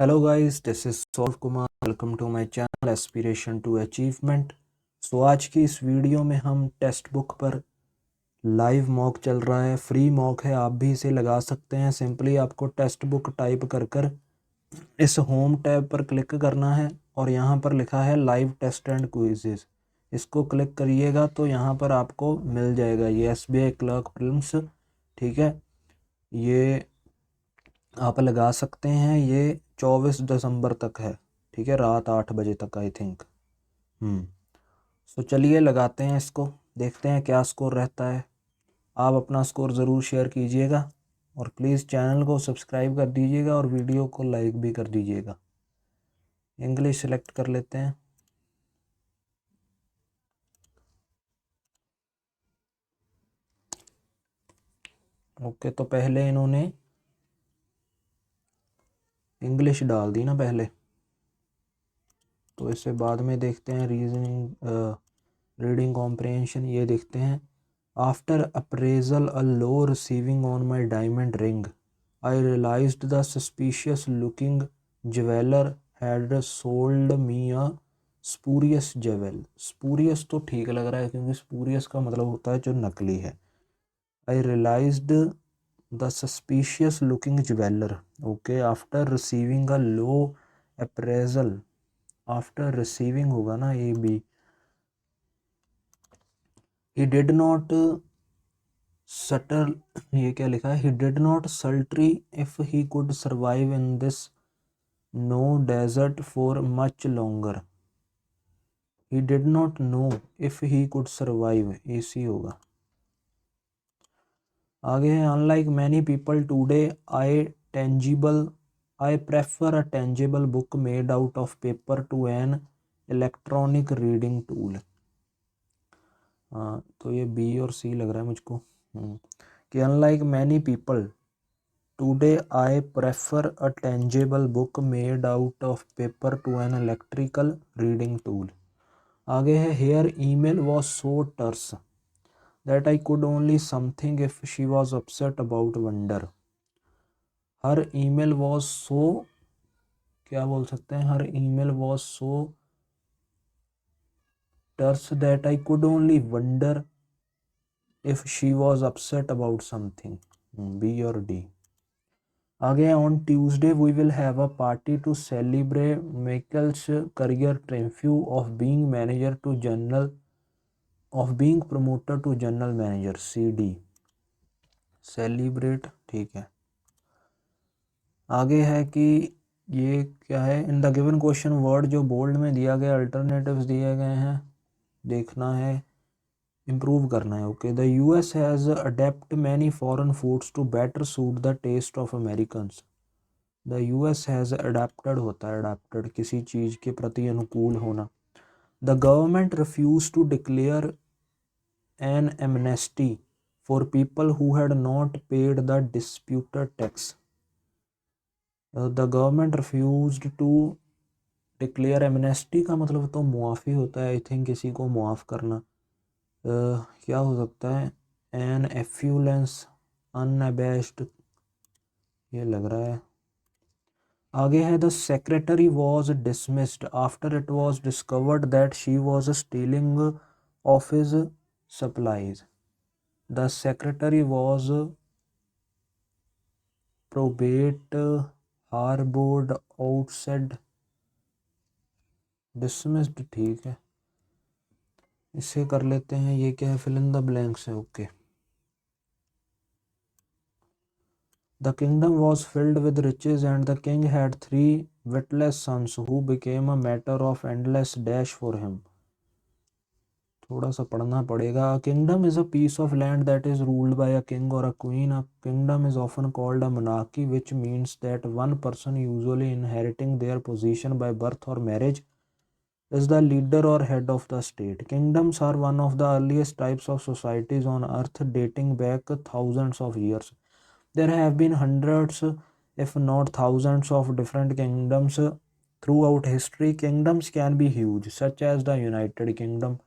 Hello guys, this is Saurav Kumar. Welcome to my channel Aspiration to Achievement. सो आज की इस video में हम टेक्स्ट बुक पर लाइव मॉक चल रहा है, फ्री मॉक है, आप भी इसे लगा सकते हैं। सिंपली आपको टेक्स्ट बुक टाइप कर कर इस होम टैब पर क्लिक करना है और यहाँ पर लिखा है लाइव टेस्ट एंड क्विजेस। इसको क्लिक करिएगा तो यहाँ पर आपको मिल जाएगा ये SBI क्लर्क प्रीलिम्स। ठीक है, ये आप लगा सकते हैं। ये 24 दिसंबर तक है। ठीक है, रात 8 बजे तक आई थिंक। सो चलिए लगाते हैं इसको, देखते हैं क्या स्कोर रहता है। आप अपना स्कोर ज़रूर शेयर कीजिएगा और प्लीज़ चैनल को सब्सक्राइब कर दीजिएगा और वीडियो को लाइक भी कर दीजिएगा। इंग्लिश सेलेक्ट कर लेते हैं। ओके, तो पहले इन्होंने इंग्लिश डाल दी ना पहले, तो इसे बाद में देखते हैं। रीजनिंग, रीडिंग कॉम्प्रिहेंशन ये देखते हैं। After appraisal a low receiving on my diamond ring I realised the suspicious looking jeweller had sold me a spurious jewel. Spurious तो ठीक लग रहा है क्योंकि स्पूरियस का मतलब होता है जो नकली है। I realised the suspicious looking jeweller. Okay, after receiving a low appraisal, after receiving होगा ना ये भी। ही डिड नॉट सटल, ये क्या लिखा है? He did not sultry if he could survive in this no desert for much longer. He did not know if he could survive, इसी होगा। आगे है unlike many people today I prefer a tangible book made out of paper to an electronic reading tool. हाँ, तो ये B और सी लग रहा है मुझको। कि unlike many people today I prefer a tangible book made out of paper to an electrical reading tool. आगे है her email was so terse that I could only something if she was upset about wonder. Her email was so, क्या बोल सकते हैं? Her email was so terse that I could only wonder if she was upset about something. B और D. आगे on Tuesday we will have a party to celebrate Michael's career triumph of being manager to general, of being promoter to general manager. CD celebrate, ठीक है। आगे है कि ये क्या है? In the given question word जो बोल्ड में दिया गया अल्टरनेटिव्स दिए गए हैं, देखना है, इम्प्रूव करना है। Okay, the US has adapt many foreign foods to better suit the taste of Americans. The US has adapted होता है, अडेप्टेड किसी चीज़ के प्रति अनुकूल होना। The government refuse to declare an amnesty for people who had not paid the disputed tax. The government refused to declare amnesty का मतलब तो मुआफ़ी होता है आई थिंक, किसी को मुआफ़ करना। क्या हो सकता है? एन एफ्यूलेंस, अनअबैश्ड, ये लग रहा है। आगे है the secretary was dismissed after it was discovered that she was stealing off his supplies. The secretary was probate harboured outside dismissed, ठीक है। इसे कर लेते हैं। ये क्या है? फिल इन द ब्लैंक्स है। Okay, the kingdom was filled with riches and the king had 3 witless sons who became a matter of endless dash for him। थोड़ा सा पढ़ना पड़ेगा। A kingdom is a piece of land that is ruled by a king or a queen। A kingdom is often called a monarchy, which means that one person, usually inheriting their position by birth or marriage, is the leader or head of the state. Kingdoms are one of the earliest types of societies on earth, dating back thousands of years. There have been hundreds, if not thousands, of different kingdoms throughout history. Kingdoms can be huge, such as the United Kingdom.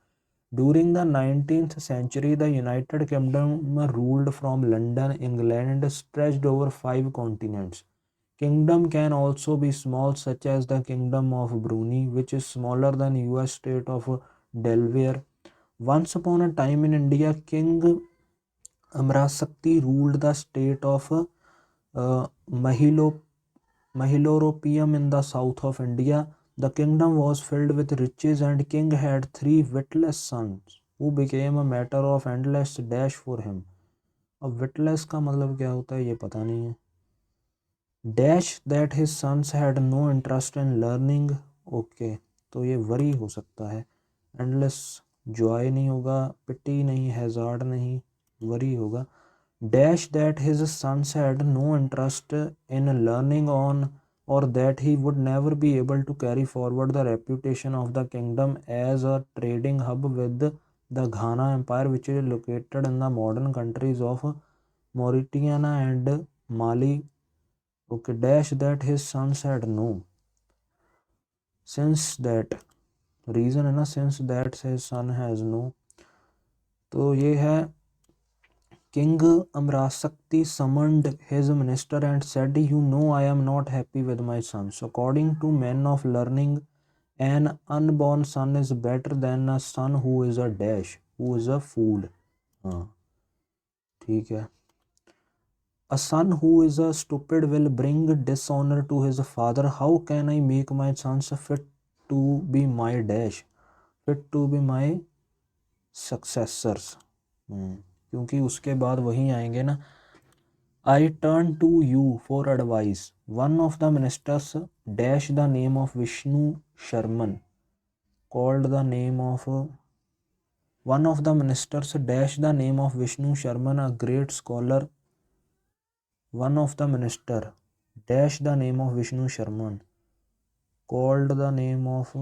During the 19th century, the United Kingdom ruled from London, England, stretched over 5 continents. Kingdom can also be small, such as the Kingdom of Brunei, which is smaller than US state of Delaware. Once upon a time in India, King Amrasakti ruled the state of Mahiloropiyam in the south of India. The kingdom was filled with riches, and king had 3 witless sons who became a matter of endless dash for him. अब witless का मतलब क्या होता है ये पता नहीं है. Dash that his sons had no interest in learning. Okay तो ये वरी हो सकता है. endless joy नहीं होगा, pity नहीं, hazard नहीं, वरी होगा. Dash that his sons had no interest in learning on, or that he would never be able to carry forward the reputation of the kingdom as a trading hub with the Ghana Empire, which is located in the modern countries of Mauritania and Mali. Okay, dash that his sons had no. Since that reason है ना, since that his son has no, तो ये है King Amrasakti summoned his minister and said, "You know I am not happy with my sons. According to men of learning, an unborn son is better than a son who is a dash, who is a fool." हाँ ठीक है. A son who is a stupid will bring dishonor to his father. How can I make my sons fit to be my dash, fit to be my successors? क्योंकि उसके बाद वही आएंगे ना. I turn to you for advice. One of the ministers dash the name of Vishnu Sharman called the name of one of the ministers dash the name of Vishnu Sharman, a great scholar. One of the minister dash the name of Vishnu Sharman called the name of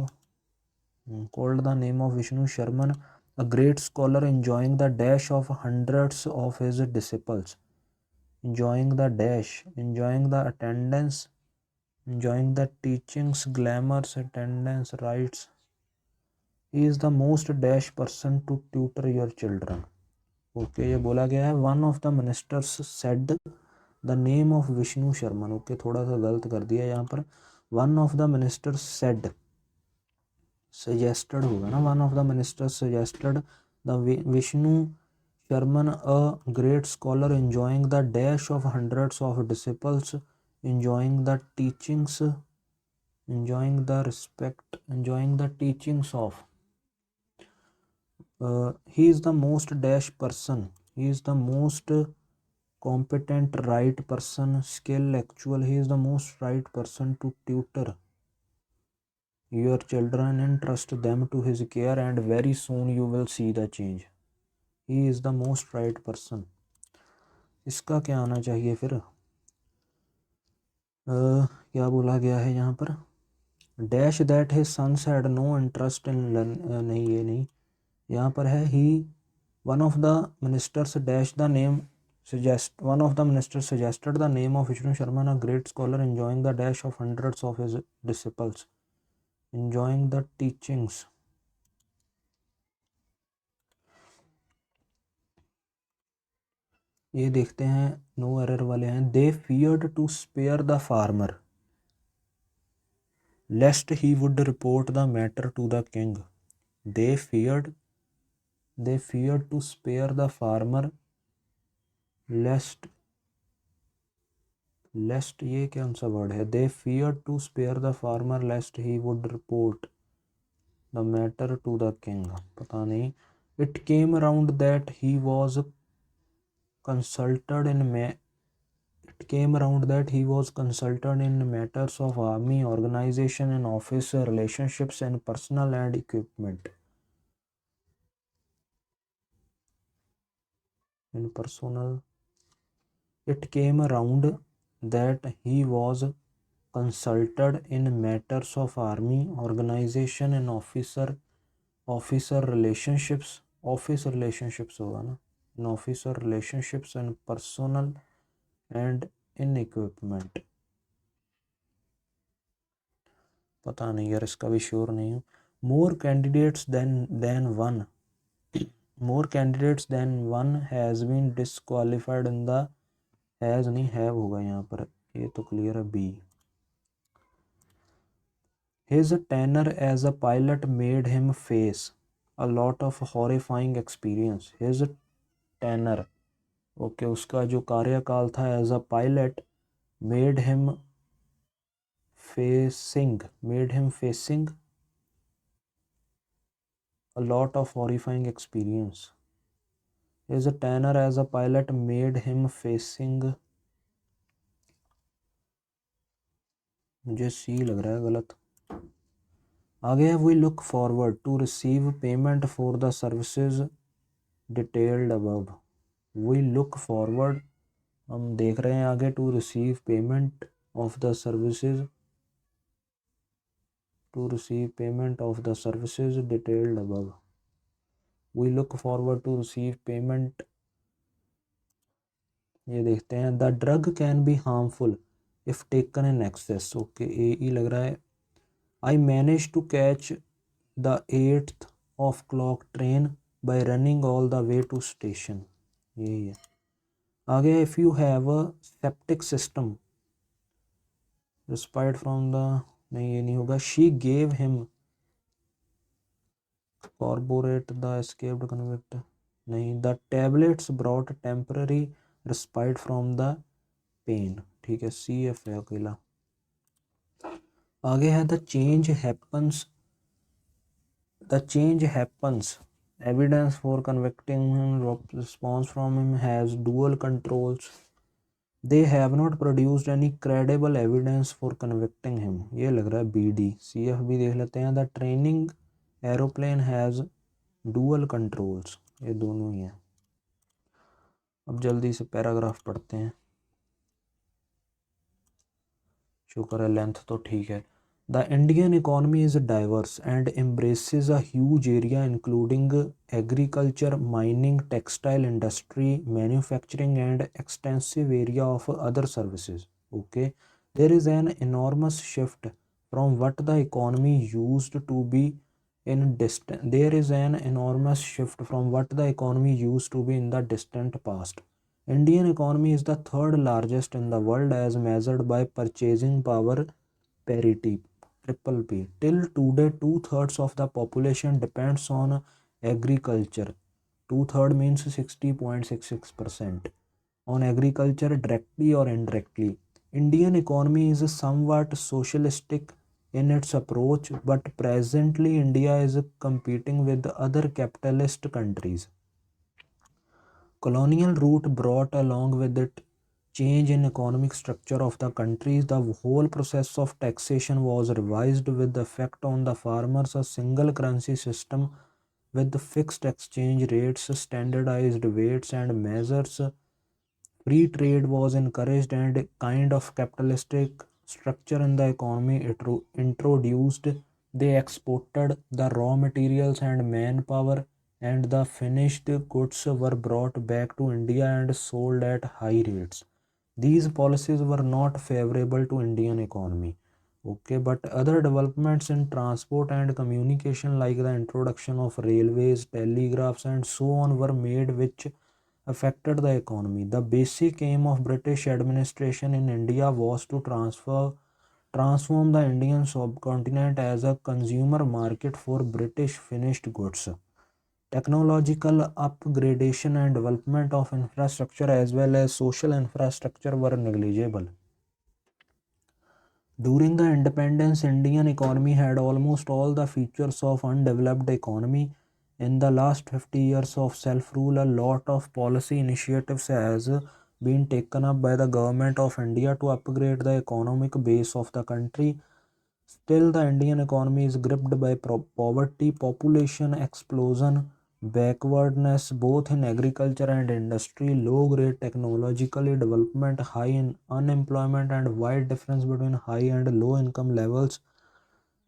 Vishnu Sharman, a great scholar, enjoying the dash of hundreds of his disciples. Enjoying the dash, enjoying the attendance, enjoying the teachings, glamours, attendance, rights. He is the most dash person to tutor your children. Okay ये बोला गया है one of the ministers said the name of Vishnu Sharman. Okay थोड़ा सा गलत कर दिया यहाँ पर. One of the ministers said, suggested होगा ना. One of the ministers suggested the Vishnu Sharman, a great scholar, enjoying the dash of hundreds of disciples, enjoying the teachings, enjoying the respect, enjoying the teachings of. He is the most dash person. He is the most competent right person, skill actual. He is the most right person to tutor your children and trust them to his care, and very soon you will see the change. He is the most right person. इसका क्या आना चाहिए फिर? क्या बोला गया है यहाँ पर? Dash that his sons had no interest in learn. नहीं ये नहीं. यहाँ पर है he one of the ministers dash the name suggest one of the ministers suggested the name of Vishnu Sharman, a great scholar, enjoying the dash of hundreds of his disciples, enjoying the teachings. ये देखते हैं no error वाले हैं. They feared to spare the farmer lest he would report the matter to the king. They feared to spare the farmer lest ये कौन सा word है? They feared to spare the farmer lest he would report the matter to the king. पता नहीं. It came around that he was consulted in it came around that he was consulted in matters of army organization and office relationships and personal and equipment. It came around that he was consulted in matters of army organization and officer relationships होगा ना. In officer relationships and personal and in equipment. पता नहीं यार इसका भी sure नहीं हूँ. more candidates than one has been disqualified in the has नहीं have होगा यहाँ पर. ये तो क्लियर है, B. His tenure as a pilot made him face a lot of horrifying experience. His tenure, okay, उसका जो कार्यकाल था as a pilot, made him facing a lot of horrifying experience. His tenure as a pilot made him facing, मुझे सी लग रहा है गलत। आगे है, we look forward to receive payment for the services detailed above. We look forward, हम देख रहे हैं आगे, to receive payment of the services, to receive payment of the services detailed above. We look forward to receive payment, ये देखते हैं। The drug can be harmful if taken in excess, okay, A लग रहा है। I manage to catch the 8th of clock train by running all the way to station, यही है। आगे, if you have a septic system respired from the, नहीं ये नहीं होगा। She gave him corporate the escaped convict, नहीं। The tablets brought temporary respite from the pain, ठीक है, सी एफ है अकेला। आगे है, the change happens evidence for convicting response from him has dual controls, they have not produced any credible evidence for convicting him, ये लग रहा है बी डी। सी एफ भी देख लेते हैं। The training aeroplane has dual controls, ये दोनों ही हैं। अब जल्दी से पैराग्राफ पढ़ते हैं, शुक्र है लेंथ तो ठीक है। The Indian economy is diverse and embraces a huge area including agriculture, mining, textile industry, manufacturing and extensive area of other services, okay. There is an enormous shift from what the economy used to be in the distant past. Indian economy is the third largest in the world as measured by purchasing power parity, triple P. Till today, two-thirds of the population depends on agriculture. Two-third means 60.66% on agriculture directly or indirectly. Indian economy is somewhat socialistic in its approach, but presently India is competing with other capitalist countries. Colonial route brought along with it change in economic structure of the countries. The whole process of taxation was revised with effect on the farmers. A single currency system with fixed exchange rates, standardized weights and measures. Free trade was encouraged and a kind of capitalistic structure in the economy introduced. They exported the raw materials and manpower, and the finished goods were brought back to India and sold at high rates. These policies were not favorable to Indian economy. Okay, but other developments in transport and communication, like the introduction of railways, telegraphs, and so on, were made, which affected the economy. The basic aim of British administration in India was to transform the Indian subcontinent as a consumer market for British finished goods. Technological upgradation and development of infrastructure as well as social infrastructure were negligible. During the independence, Indian economy had almost all the features of undeveloped economy. In the last 50 years of self-rule, a lot of policy initiatives has been taken up by the government of India to upgrade the economic base of the country. Still, the Indian economy is gripped by poverty, population explosion, backwardness both in agriculture and industry, low grade technologically development, high unemployment, and wide difference between high and low income levels.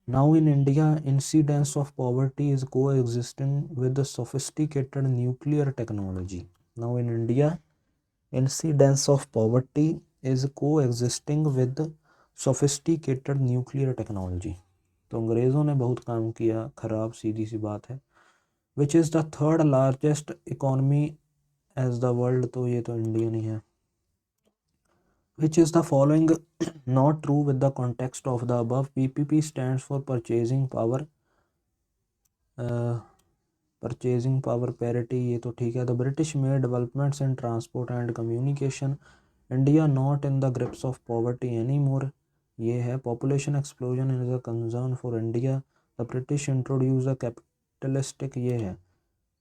Now in India, incidence of poverty is coexisting with the sophisticated nuclear technology. Now in India, incidence of poverty is coexisting with sophisticated nuclear technology. तो अंग्रेज़ों ने बहुत काम किया ख़राब, सीधी सी बात है। Which is the third largest economy as the world, तो ये तो इंडियन ही है। Which is the following not true with the context of the above? PPP stands for purchasing power purchasing power parity, ये तो ठीक है। The British made developments in transport and communication, India not in the grips of poverty any more, ये है। Population explosion is a concern for India, the British introduce the capitalistic, ये है,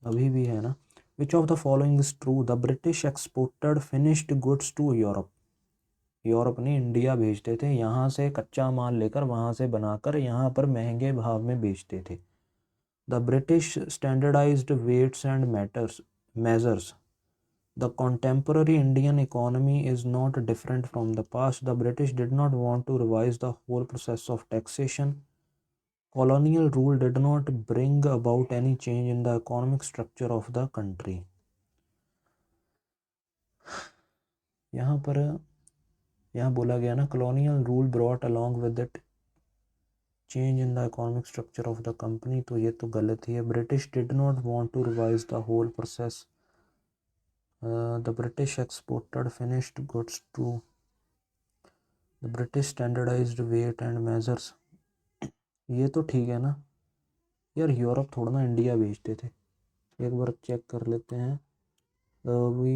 अभी भी है ना। Which of the following is true? The British exported finished goods to Europe, Europe ने India भेजते थे, यहाँ से कच्चा माल लेकर वहाँ से बनाकर यहाँ पर महंगे भाव में बेचते थे। The British standardized weights and measures. The contemporary Indian economy is not different from the past. The British did not want to revise the whole process of taxation. Colonial rule did not bring about any change in the economic structure of the country. यहाँ बोला गया ना, colonial rule brought along with it change in the economic structure of the company, तो ये तो गलत ही है। British did not want to revise the whole process. The British exported finished goods to the British standardized weight and measures, ये तो ठीक है ना यार, यूरोप थोड़ा ना इंडिया भेजते थे, एक बार चेक कर लेते हैं। We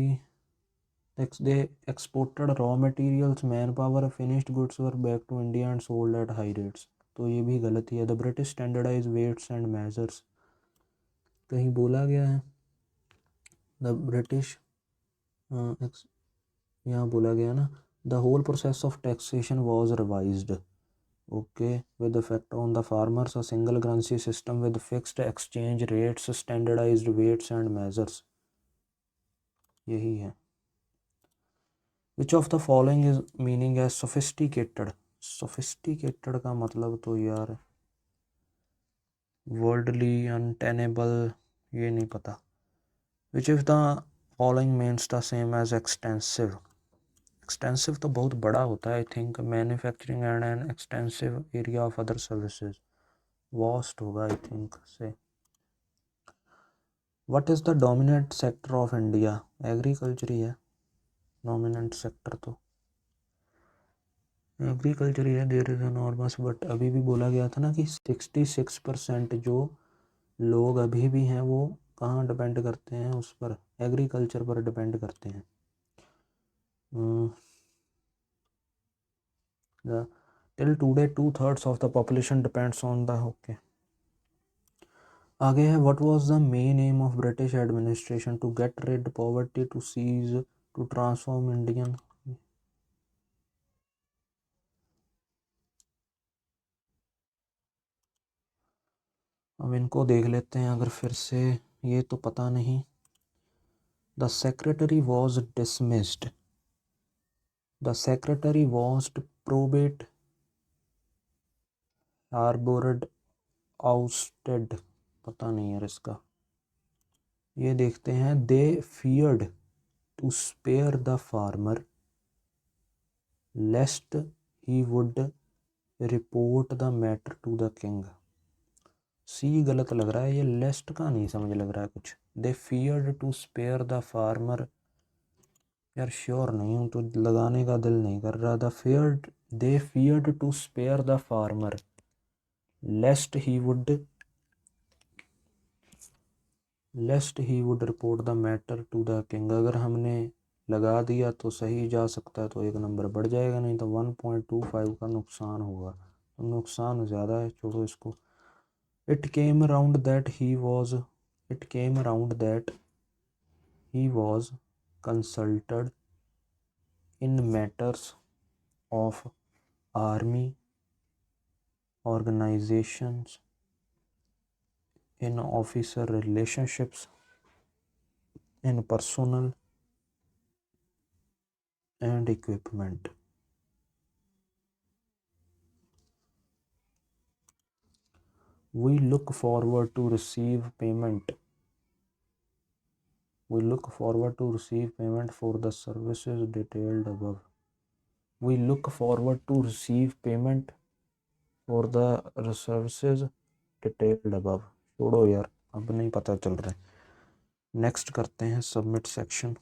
they exported raw materials, manpower, finished goods were back to India and sold at high rates, तो ये भी गलत ही है। The British standardized weights and measures, कहीं बोला गया है the British, यहाँ बोला गया ना, the whole process of taxation was revised, okay, with effect on the farmers, a single currency system with fixed exchange rates, standardized weights and measures, यही है। Which of the following is meaning as sophisticated? Sophisticated का मतलब तो यार worldly, untenable, ये नहीं पता। Which of the following means the same as extensive? Extensive तो बहुत बड़ा होता है, I think manufacturing and an extensive area of other services, vast होगा I think से। What is the dominant sector of India? Agriculture ही है dominant sector, तो एग्रीकल्चर ही है। देयर इज एनॉर्मस, बट अभी भी बोला गया था ना कि 66% जो लोग अभी भी हैं वो कहाँ डिपेंड करते हैं, उस पर, एग्रीकल्चर पर डिपेंड करते हैं। Till today 2/3 of the population depends on the, okay. आगे है, what was the main aim of British administration? To get rid poverty, to seize, to transform Indian, अब इनको देख लेते हैं अगर फिर से, ये तो पता नहीं। The secretary was dismissed, the secretary was probate, harboured, ousted, पता नहीं यार इसका। ये देखते हैं, they feared to spare the farmer lest he would report the matter to the king, C गलत लग रहा है, ये लेस्ट का नहीं समझ लग रहा है कुछ। They feared to spare the farmer, यार श्योर नहीं हूँ तो लगाने का दिल नहीं कर रहा। They feared to spare the farmer lest he would report the matter to the king, अगर हमने लगा दिया तो सही जा सकता है तो एक नंबर बढ़ जाएगा, नहीं तो 1.25 का नुकसान होगा, तो नुकसान ज़्यादा है, छोड़ो इसको। It came around that he was consulted in matters of army organizations, in officer relationships, in personnel and equipment. We look forward to receive payment. We look forward to receive payment for the services detailed above. We look forward to receive payment for the services detailed above. छोड़ो यार, अब नहीं पता चल रहा है। Next करते हैं सबमिट सेक्शन।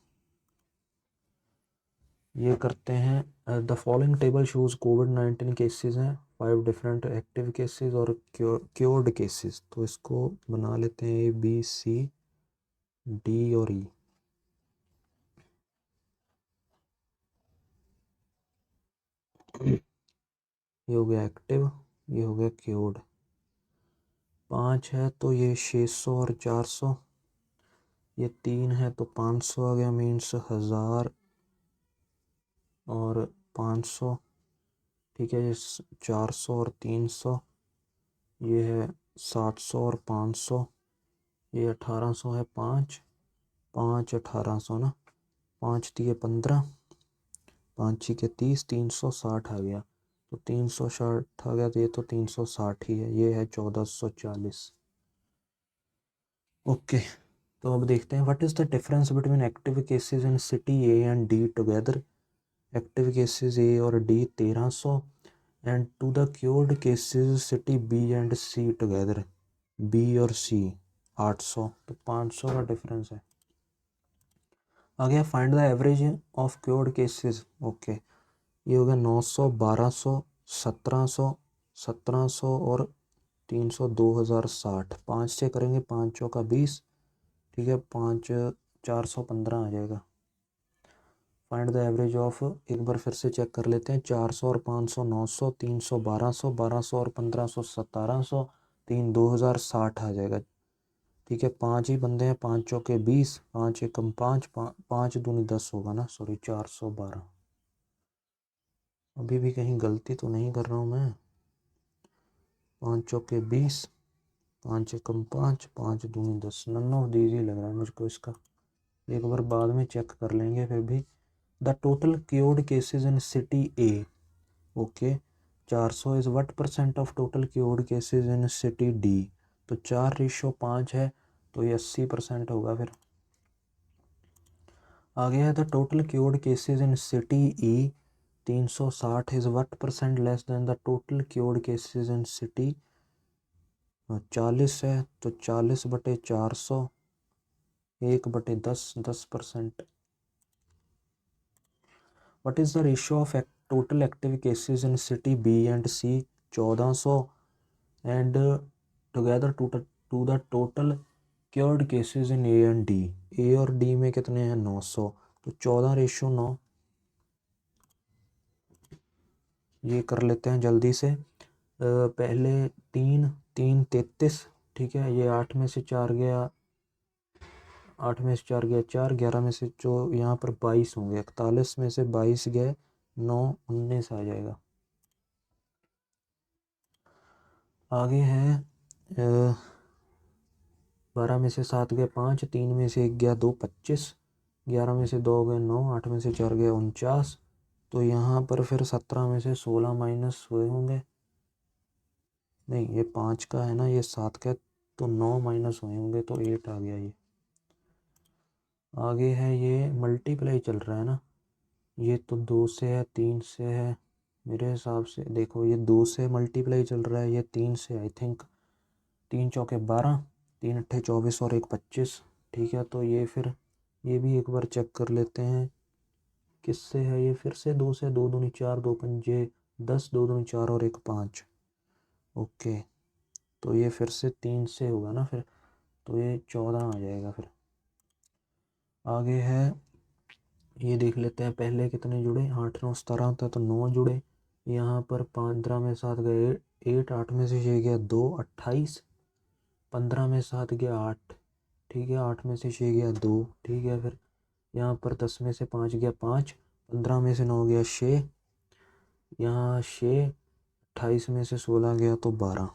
ये करते हैं। The following table shows covid cases हैं, 5 डिफरेंट एक्टिव केसेस और क्योर्ड केसेस। तो इसको बना लेते हैं ए बी सी डी और ई। ये हो गया एक्टिव, ये हो गया क्योर्ड। 5 है तो ये 600 और 400, ये 3 है तो 500 आ गया, मीन्स 1000 और 500। ठीक है, ये 400 और 300, ये है 700 और 500, ये 1800 है, 5 5 1800 ना, 5 दिए 15, 5 के 30, 360 आ गया। तो 360 आ गया, तो ये तो 360 ही है, ये है 1440। ओके, तो अब देखते हैं what is the difference between active cases in city A and D together. Active cases A और D 1300 and to the cured cases city B and C together, B और सी 800। तो 500 का डिफरेंस है। आ गया find the average of cured cases. Okay, ये हो गया 900, 1200, 1700, 1700 और 300, 2060। 5 से करेंगे, 5 चौका 20, ठीक है, 5 415 आ जाएगा। फाइंड द एवरेज ऑफ, एक बार फिर से चेक कर लेते हैं। 400 और 500 900, 300 1200, 1200 और 1500 1700, 2060 आ जाएगा। ठीक है, 5 ही बंदे हैं, 5 चौके 20, 5 एकम 5, 5 दूनी 10 होगा ना, सॉरी 412। अभी भी कहीं गलती तो नहीं कर रहा हूँ मैं। 5 चौके 20, 5 एकम 5, 5 दूनी 10। नन ऑफ दीज ही लग रहा है मुझको इसका, एक बार बाद में चेक कर लेंगे फिर भी। The total cured cases in city A. Okay, 400 is what percent of total cured cases in city D. तो 4:5 है, तो ये 80% होगा। फिर आगे है the total cured cases in city E 360 is what percent less than the total cured cases in city. 40 है तो 40/400, 1/10, 10%। What is the ratio of total active cases in city B and C 1400 and together to the total cured cases in A and D. A और D में कितने हैं, 900। तो 14:9। ये कर लेते हैं जल्दी से। पहले 3 3 33, ठीक है, ये 8 में से 4 गया, 8 में से 4 गया 4, 11 में से जो यहाँ पर 22 होंगे, 41 में से 22 गए 9, 19 आ जाएगा। आगे है 12 में से 7 गए 5, 3 में से 1 गया 2, 25, 11 में से 2 गए 9, 8 में से 4 गए 49। तो यहाँ पर फिर 17 में से 16 माइनस हुए होंगे, नहीं ये 5 का है ना, ये 7 का है, तो 9 माइनस हुए होंगे, तो 8 आ गया ये। आगे है ये मल्टीप्लाई चल रहा है ना, ये तो 2 से है 3 से है मेरे हिसाब से। देखो ये 2 से मल्टीप्लाई चल रहा है, ये 3 से आई थिंक। 3 चौके 12, 3 अट्ठे 24 और 1 25। ठीक है, तो ये फिर ये भी एक बार चेक कर लेते हैं किससे है ये। फिर से 2 से, 2 दूनी 4, 2 पंजे 10, 2 दूनी 4 और 1 5। ओके, तो ये फिर से 3 से होगा ना फिर, तो ये 14 आ जाएगा। फिर आगे है, ये देख लेते हैं पहले कितने जुड़े। 8 9 17 होता है तो 9 जुड़े। यहाँ पर 15 में 7 गए 8, 8 में से 6 गया 2, 28, 15 में 7 गया 8, ठीक है, 8 में से 6 गया 2, ठीक है। फिर यहाँ पर 10 में से 5 गया 5, 15 में से 9 गया 6, यहाँ 6, 28 में से 16 गया तो 12।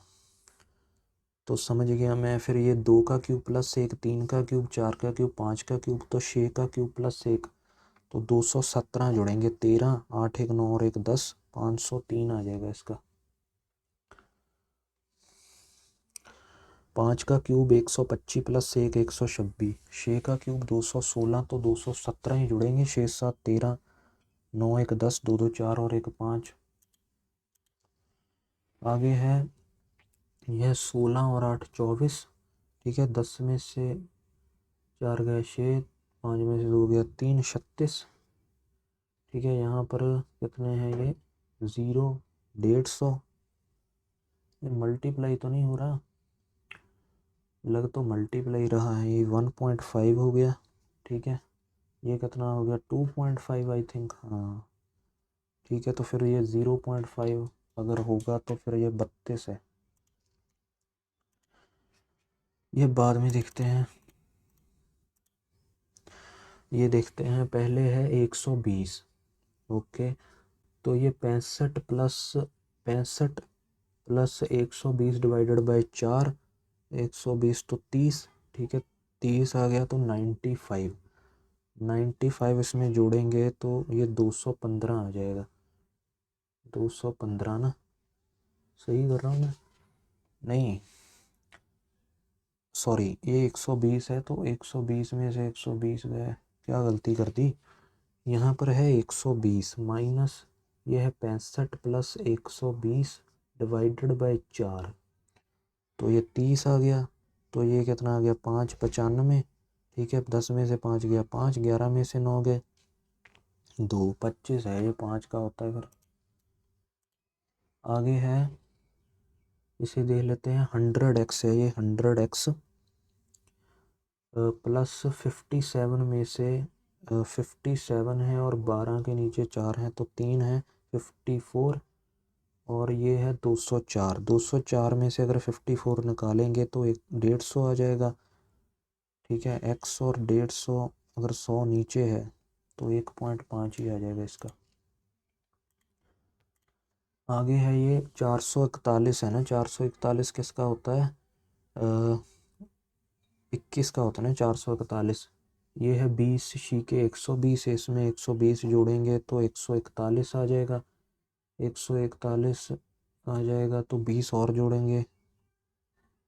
तो समझ गया मैं। फिर ये 2 का क्यूब प्लस 1, 3 का क्यूब, 4 का क्यूब, 5 का क्यूब, तो 6 का क्यूब प्लस 1, तो 217 जुड़ेंगे। 13, 8 1 9 और 1 10, 503 आ जाएगा इसका। 5 का क्यूब 125 प्लस 1 126, 6 का क्यूब 216, तो 217 ही जुड़ेंगे। 6 7 13, 9 1 10, 2 2 4 और 1 5। आगे है यह 16 और 8 24, ठीक है। 10 में से 4 गया 6, 5 में से 2 गया 3, 36, ठीक है, यहाँ पर कितने हैं ये 0, 150, ये मल्टीप्लाई तो नहीं हो रहा, लग तो मल्टीप्लाई रहा है, ये 1.5 हो गया। ठीक है, ये कितना हो गया 2.5 आई थिंक, हाँ ठीक है। तो फिर ये 0.5 अगर होगा तो फिर ये 32 है, ये बाद में देखते हैं। ये देखते हैं, पहले है 120, ओके। तो ये 65 प्लस 120 डिवाइडेड बाई 4, 120 तो 30, ठीक है, 30 आ गया तो 95 इसमें जोड़ेंगे तो ये 215 आ जाएगा, 215 ना, सही कर रहा हूँ मैं? नहीं सॉरी, ये 120 है तो 120 में से 120 गए, क्या गलती कर दी, यहाँ पर है 120 माइनस ये है 65 प्लस 120 डिवाइडेड बाई 4, तो ये 30 आ गया। तो ये कितना आ गया 5 95, ठीक है, 10 में से 5 गया 5, 11 में से 9 गए 2, 25 है, ये 5 का होता है फिर। आगे है, इसे देख लेते हैं, 100x है ये, 100x प्लस 57 में से 57 है और 12 के नीचे 4 है तो 3 है 54, और ये है 204, 204 में से अगर 54 निकालेंगे तो 150 आ जाएगा। ठीक है, x और 150 अगर 100 नीचे है तो 1.5 ही आ जाएगा इसका। आगे है ये 441 है ना, 441 किसका होता है, 21 का होता है ना 441। ये है 20 शी के 120 है, इसमें 120 जोड़ेंगे तो 141 आ जाएगा, 141 आ जाएगा तो 20 और जोड़ेंगे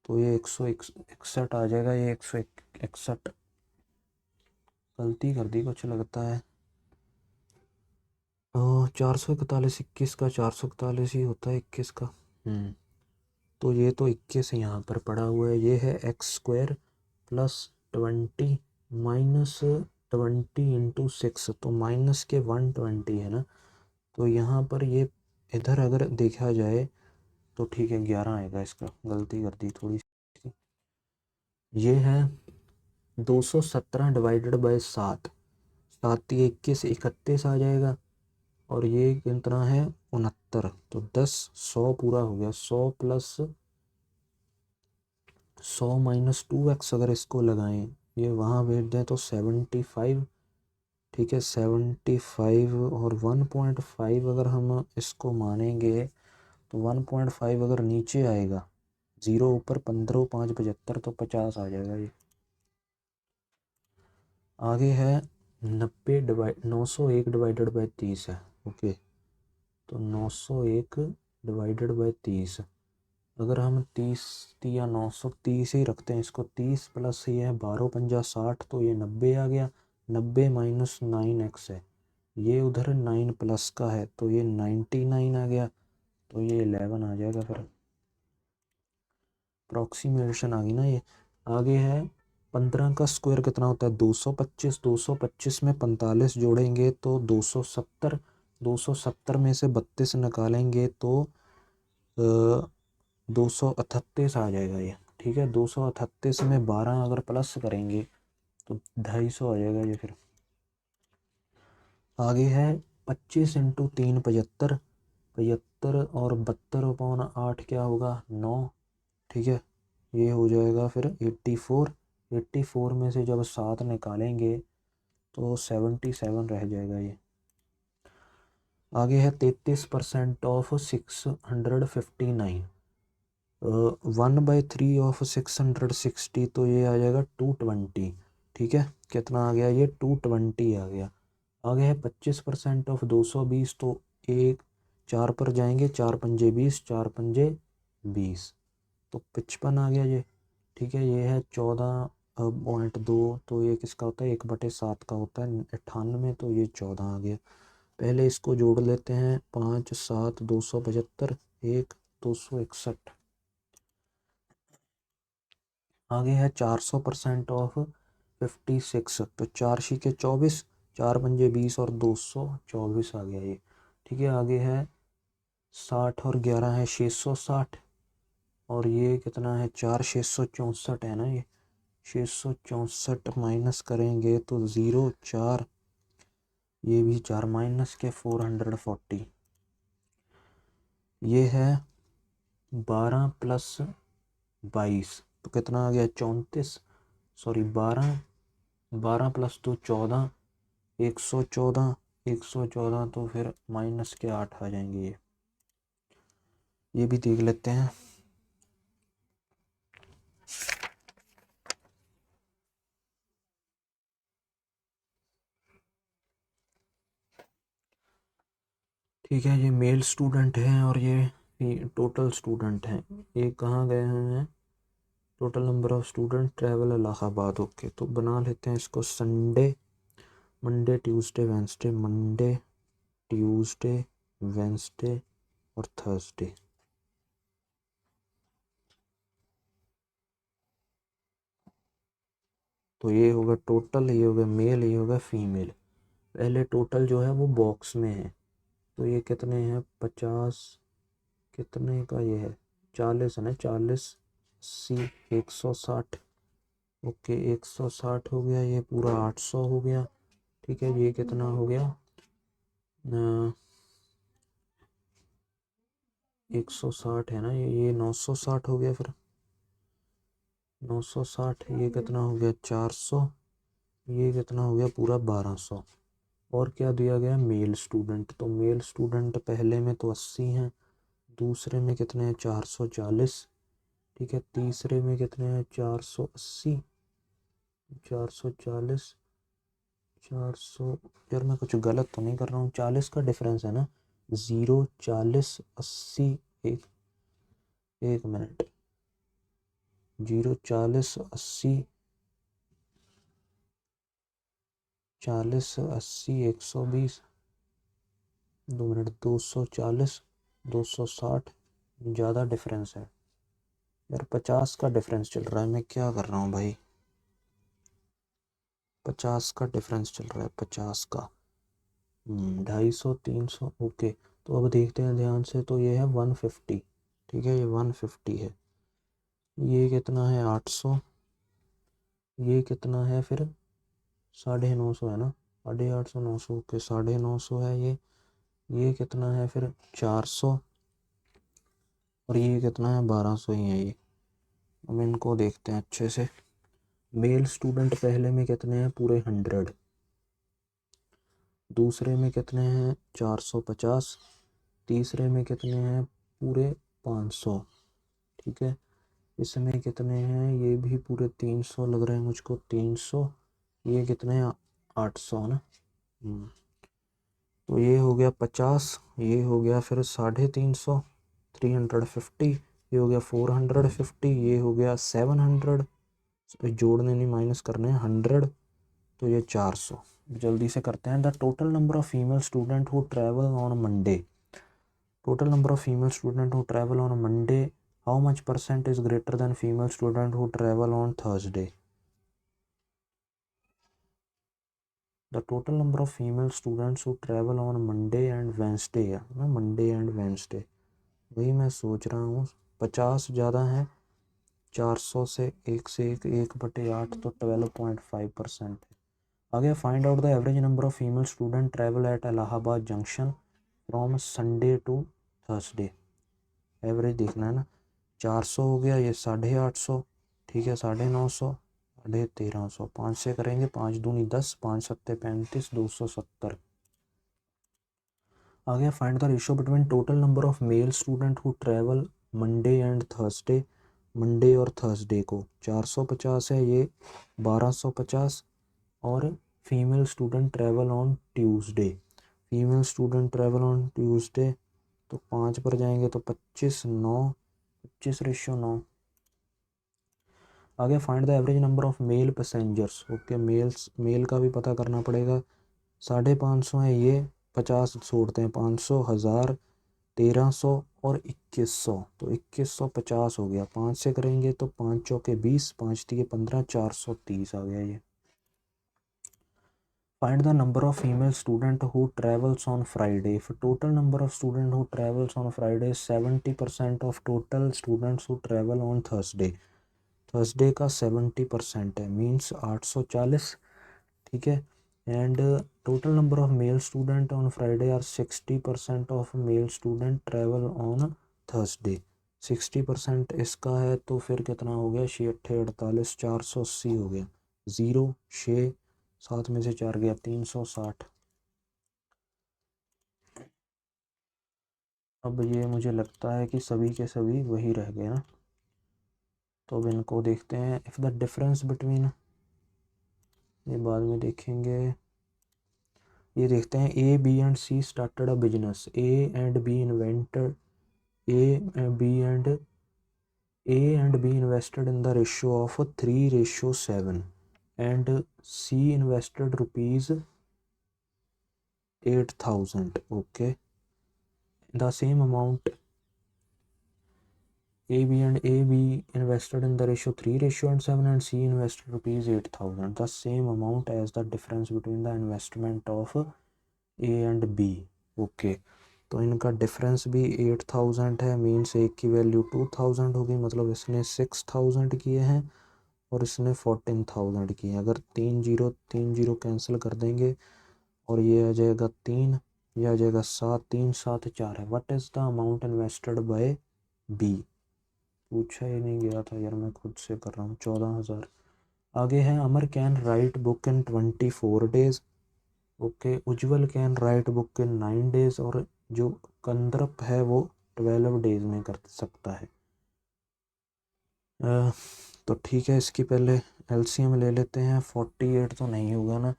तो ये 161 आ जाएगा, ये 161, गलती कर दी कुछ लगता है। 441 21 का 441 ही होता है 21 का। तो ये तो 21 यहाँ पर पड़ा हुआ है, ये है x² प्लस 20 माइनस 20 × 6, तो माइनस के 120 है ना, तो यहाँ पर ये इधर अगर देखा जाए तो ठीक है 11 आएगा इसका, गलती कर दी थोड़ी सी। ये है 217 डिवाइडेड बाई 7, 7 21 31 आ जाएगा, और ये कितना है 69, तो 10 100 पूरा हो गया, 100 प्लस 100 माइनस 2x अगर इसको लगाएं, ये वहाँ भेज दें तो 75, ठीक है 75, और 1.5 अगर हम इसको मानेंगे तो 1.5 अगर नीचे आएगा, 0 ऊपर 15 5 75 तो 50 आ जाएगा ये। आगे है 901 डिवाइडेड बाई 30 है, ओके। तो 901 डिवाइडेड बाई 30, अगर हम 30 या 930 ही रखते हैं इसको, 30 प्लस ये है 12 पंजा 60, तो ये 90 आ गया, 90 माइनस 9x है, ये उधर 9 प्लस का है तो ये 99 आ गया, तो ये 11 आ जाएगा फिर, अप्रॉक्सीमेशन आ गई ना ये। आगे है 15 का स्क्वायर कितना होता है 225, 225 में 45 जोड़ेंगे तो 270, 270 में से 32 निकालेंगे तो 238 आ जाएगा ये, ठीक है, 238 में 12 अगर प्लस करेंगे तो 250 आ जाएगा ये फिर। आगे है 25 × 3 75, 75 और 72/8 क्या होगा 9, ठीक है, ये हो जाएगा फिर 84, 84 में से जब 7 निकालेंगे तो 77 रह जाएगा ये। आगे है 33% ऑफ 659, 1/3 ऑफ 660, तो ये आ जाएगा 220, ठीक है, कितना आ गया ये 220 आ गया। आगे है 25% ऑफ 220, तो एक 4 पर जाएंगे, 4 पंजे 20, 4 पंजे 20, तो 55 आ गया ये, ठीक है। ये है 14.2, तो ये किसका होता है 1/7 का होता है 98, तो ये 14 आ गया। पहले इसको जोड़ लेते हैं, 5 7 275, 1 261। आगे है 400% ऑफ 56, तो 4 × 24, 4 पंजे 20 और 224 आ गया ये। ठीक है, आगे है 60 और 11 है 660, और ये कितना है 4 664 है ना, ये 664 माइनस करेंगे तो 0 4, ये भी 4 माइनस के 440, ये है 12 प्लस 22 तो कितना आ गया 34, सॉरी 12, 12 प्लस 2 14, 114, 114 तो फिर माइनस के 8 आ जाएंगे ये भी देख लेते हैं। ठीक है, ये मेल स्टूडेंट हैं और ये टोटल स्टूडेंट हैं। ये कहाँ गए हुए हैं, total number of student travel Allahabad. Okay, तो बना लेते हैं इसको Sunday, Monday Tuesday Wednesday, Monday Tuesday Wednesday और थर्सडे। तो ये होगा टोटल, ये होगा मेल, ये होगा फीमेल। पहले टोटल जो है वो बॉक्स में है, तो ये कितने हैं 50, कितने का ये है 40 है ना, 40 80 160। ओके 160 हो गया, ये पूरा 800 हो गया। ठीक है, ये कितना हो गया 160 है ना, ये 960 हो गया, फिर 960, ये कितना हो गया 400, ये कितना हो गया पूरा 1200। और क्या दिया गया मेल स्टूडेंट, तो मेल स्टूडेंट पहले में तो 80 हैं, दूसरे में कितने हैं 440। ठीक है, तीसरे में कितने हैं 480, 440, 400, यार मैं कुछ गलत तो नहीं कर रहा हूँ, 40 का डिफरेंस है ना, 0 40 80, एक एक मिनट, 0 40 80, 40 80 120, 2 मिनट, 240 260, ज़्यादा डिफरेंस है यार, 50 का डिफरेंस चल रहा है, मैं क्या कर रहा हूँ भाई, 50 का डिफरेंस चल रहा है, 50 का 250 300। ओके, तो अब देखते हैं ध्यान से, तो ये है 150। ठीक है, ये 150 है, ये कितना है 800, ये कितना है फिर 950 है ना, 850 900 के 950 है ये कितना है फिर 400, और ये कितना है 1200 ही है ये। हम इनको देखते हैं अच्छे से। मेल स्टूडेंट पहले में कितने हैं पूरे 100, दूसरे में कितने हैं 450, तीसरे में कितने हैं पूरे 500। ठीक है, इसमें कितने हैं, ये भी पूरे 300 लग रहे हैं मुझको, 300, ये कितने हैं 800 है ना। तो ये हो गया 50, ये हो गया फिर 350, 350, ये हो गया 450, ये हो गया 700, जोड़ने नहीं माइनस करने हैं 100, तो ये 400। जल्दी से करते हैं। The total number of female student who travel on Monday, total number of female student who travel on Monday, how much percent is greater than female student who travel on Thursday. The total number of female students who travel on Monday and Wednesday है ना, Monday and Wednesday, वही मैं सोच रहा हूँ। 50 ज़्यादा है 400 से 1/8 तो 12.5% है। आगे find out the average number of female student travel at Allahabad junction from Sunday to Thursday. Average देखना है ना, 400 हो गया, ये 850, ठीक है 950, 1350, 5 से करेंगे, 5 दूनी 10, 5 सत्ते 35, 270। आगे find the ratio between total number of male student who travel Monday and Thursday, Monday और थर्सडे को 450 है ये 1250, और female student travel on Tuesday, female student travel on Tuesday, तो 5 पर जाएंगे तो 25 9, 25:9। आगे find the average number of male passengers. Okay, male का भी पता करना पड़ेगा। 550 है ये, 50 छोड़ते हैं, 500, 1000, 1300 और 2100, तो 2150 हो गया। 5 से करेंगे तो 5 चौके 20, 5 तिये 15, 430 आ गया ये। Find the number of female student who travels on Friday. If total number of student who travels on Friday is 70% of total students who travel on Thursday. Thursday का 70% है, मीन्स 840, ठीक है। And total number of male student on Friday are 60% of male student travel on Thursday. 60% इसका है तो फिर कितना हो गया, 6 480 हो गया, 0 6 7 में से 4 गया, 360। अब ये मुझे लगता है कि सभी के सभी वही रह गए ना, तो अब इनको देखते हैं। इफ़ द डिफरेंस बिटवीन, ये बाद में देखेंगे। ये देखते हैं, A B and C started a business, A and B invented, A and B invested in the ratio of 3:7 and C invested rupees 8,000. Okay, the same amount AB invested in the ratio 3:7 and C invested rupees 8,000, the same amount as the difference between the investment of A and B. Okay, तो इनका difference भी 8,000 है, means एक की value 2,000 होगी, मतलब इसने 6,000 किए हैं और इसने 14,000 किए हैं। अगर 3 जीरो कैंसिल कर देंगे और ये आ जाएगा 3, यह आ जाएगा 7, 3 7 4 है। What is the amount invested by B, पूछा ही नहीं गया था यार, मैं खुद से कर रहा हूँ। 14,000। आगे है, Amar can write book in 24 days. Okay, Ujjwal can write book in 9 days, और जो कंदरप है वो 12 डेज में कर सकता है। तो ठीक है, इसकी पहले एलसीएम ले लेते हैं। 48 तो नहीं होगा ना,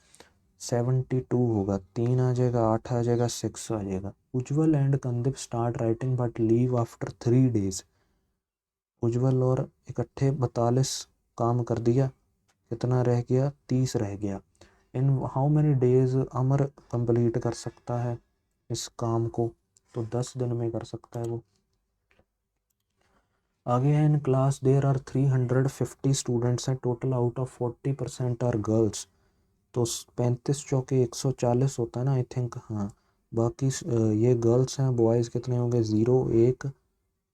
72 होगा, 3 आ जाएगा, 8 आ जाएगा, 6 आ जाएगा। Ujjwal and Kandeep start writing but leave after 3 days. Ujjwal और इकट्ठे 42 काम कर दिया, कितना रह गया, 30 रह गया। In how many days Amar complete कर सकता है इस काम को, तो 10 दिन में कर सकता है वो। आगे है, in class there are 350 students हैं, total out of 40% are girls. तो 35 चौके 140 होता है ना, आई थिंक, हाँ। बाकी ये गर्ल्स हैं, बॉयज़ कितने होंगे, 0 1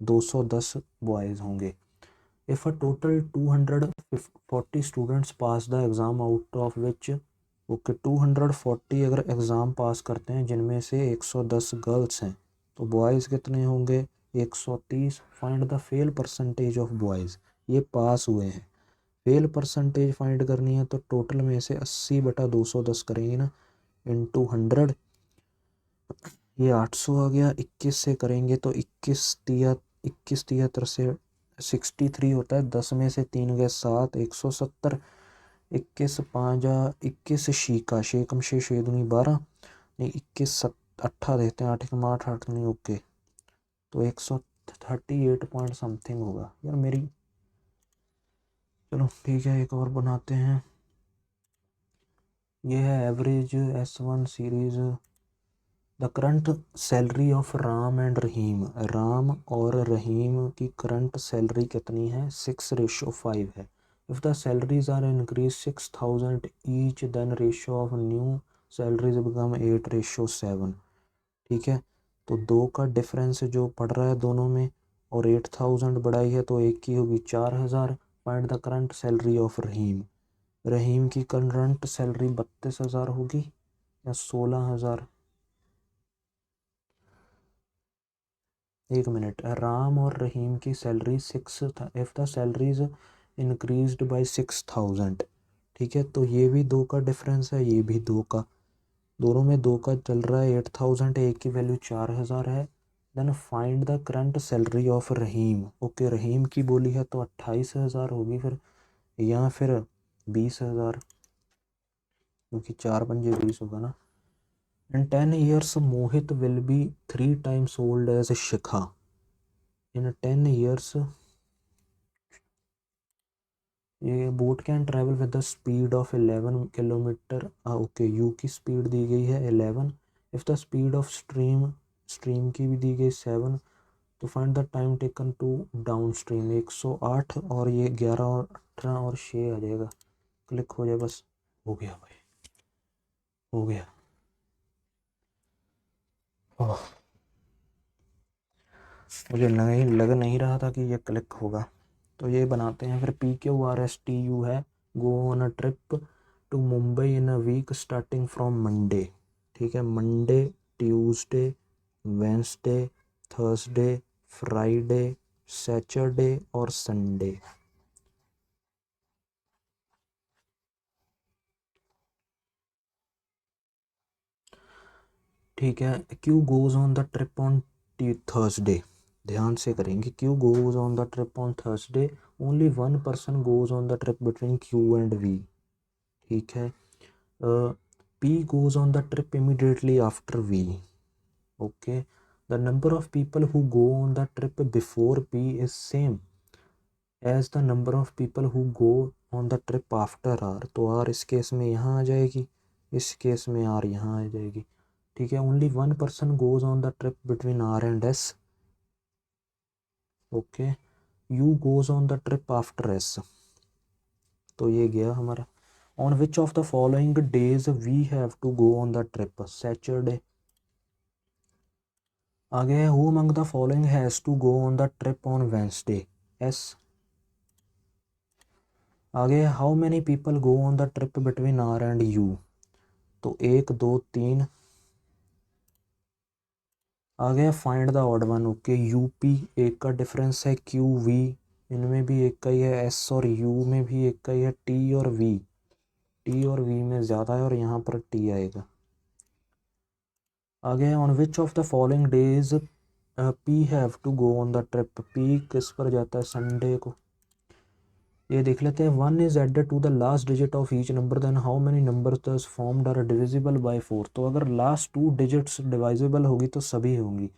210 बॉयज़ होंगे। If a total 240 students pass the exam out of which, okay, 240 अगर एग्ज़ाम पास करते हैं जिनमें से 110 गर्ल्स हैं, तो बॉयज़ कितने होंगे, 130। Find the fail percentage of boys, ये पास हुए हैं। फेल परसेंटेज फाइंड करनी है तो टोटल में से 80/210 करेंगे ना, इंटू 100, ये 800 आ गया। 21 से करेंगे तो 21 तिहत्तर से 63 होता है, 10 में से 3 गए 7, 170। 21 5 21 शीका शेकम शे 6 दूनी 12, नहीं 21 8 देते हैं, 8 कम 8 8 नहीं, ओके, तो 138 पॉइंट समथिंग होगा यार मेरी। चलो ठीक है, एक और बनाते हैं। ये है average S1 series. The current salary of Ram and Rahim, Ram और रहीम की करंट सैलरी कितनी है, 6:5 है। If the salaries are increase 6,000 each, then ratio of new salaries become 8:7। ठीक है, तो 2 का डिफरेंस जो पड़ रहा है दोनों में, और 8,000 बढ़ाई है तो एक की होगी 4,000। Find the current salary of Rahim, Rahim की करंट सैलरी 32,000 होगी या 16,000। एक मिनट, राम और रहीम की सैलरी 6 था। If the salaries increased by 6,000, ठीक है, तो ये भी 2 का डिफरेंस है, ये भी 2 का, दोनों में 2 का चल रहा है। 8,000, एक की वैल्यू 4,000 है। Then find the current salary of Rahim. Okay, Rahim की बोली है तो 28,000 होगी फिर, या फिर 20,000, क्योंकि 4 पंजे 20 होगा ना। In 10 years Mohit will be 3 times old as Shikha. In 10 years ये boat can travel with the speed of 11 kilometre. Okay, you की स्पीड दी गई है 11। If the speed of stream की भी दी गई 7, तो find the time taken to down stream. 108, और ये 11 और 18 और 6 आ जाएगा, क्लिक हो जाए बस, हो गया भाई। हो गया। ओह, मुझे लग नहीं रहा था कि ये क्लिक होगा। तो ये बनाते हैं फिर। PQRSTU है, go on a trip to Mumbai in a week starting from Monday. ठीक है, Monday, Tuesday, Wednesday, Thursday, Friday, Saturday और संडे। ठीक है, Q goes on the trip on Thursday. ध्यान से करेंगे। Q goes on the trip on Thursday, only one person goes on the trip between Q and V. ठीक है, P goes on the trip immediately after V. Okay, the number of people who go on the trip before P is same as the number of people who go on the trip after R. तो R इस case में यहाँ आ जाएगी, इस case में are यहाँ आ जाएगी। ठीक है, only one person goes on the trip between R and S. Okay, U goes on the trip after S. तो ये गया हमारा। On which of the following days we have to go on the trip, Saturday. आगे है, who among the following has to go on the trip on Wednesday, S. आगे है, how many people go on the trip between R and U. तो 1 2 3। आगे है, find the odd one. Okay, UP एक का difference है, Q we इनमें भी एक का ही है, एस और यू में भी एक का ही है, टी और वी, टी और वी में ज़्यादा है और यहाँ पर टी आएगा। आगे है, on which of the following days P have to go on the trip. P किस पर जाता है, संडे को। ये देख लेते हैं। 1 is added to the last digit of each number, then how many numbers thus formed are divisible by 4। तो अगर लास्ट 2 डिजिट्स डिवाइजेबल होगी तो सभी होंगी।